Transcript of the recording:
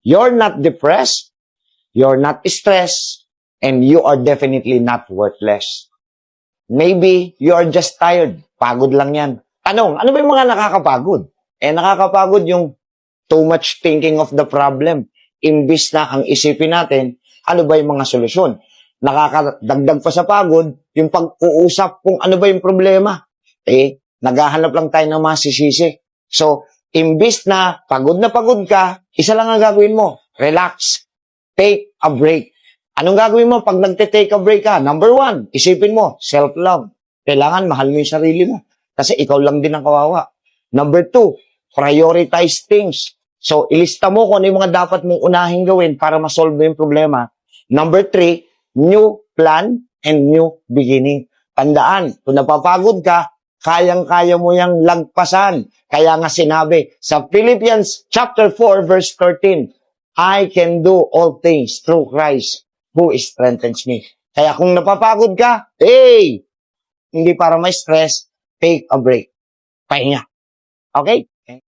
You're not depressed, you're not stressed, and you are definitely not worthless. Maybe you are just tired. Pagod lang yan. Tanong, ano ba yung mga nakakapagod? Nakakapagod yung too much thinking of the problem. Imbis na ang isipin natin, ano ba yung mga solusyon? Nakakadagdag pa sa pagod, yung pag-uusap kung ano ba yung problema. Naghahanap lang tayo ng masisisi. So, imbis na pagod ka, isa lang ang gagawin mo. Relax. Take a break. Anong gagawin mo pag nagte-take a break ka? Number 1, isipin mo, self-love. Kailangan mahal mo yung sarili mo. Kasi ikaw lang din ang kawawa. Number 2, prioritize things. So, ilista mo kung ano yung mga dapat mong unahing gawin para ma-solve mo yung problema. Number 3, new plan and new beginning. Tandaan, kung napapagod ka, kayang-kaya mo yung lagpasan. Kaya nga sinabi sa Philippians chapter 4 verse 13, I can do all things through Christ who strengthens me. Kaya kung napapagod ka, hindi para may stress, take a break. Pahinga. Okay?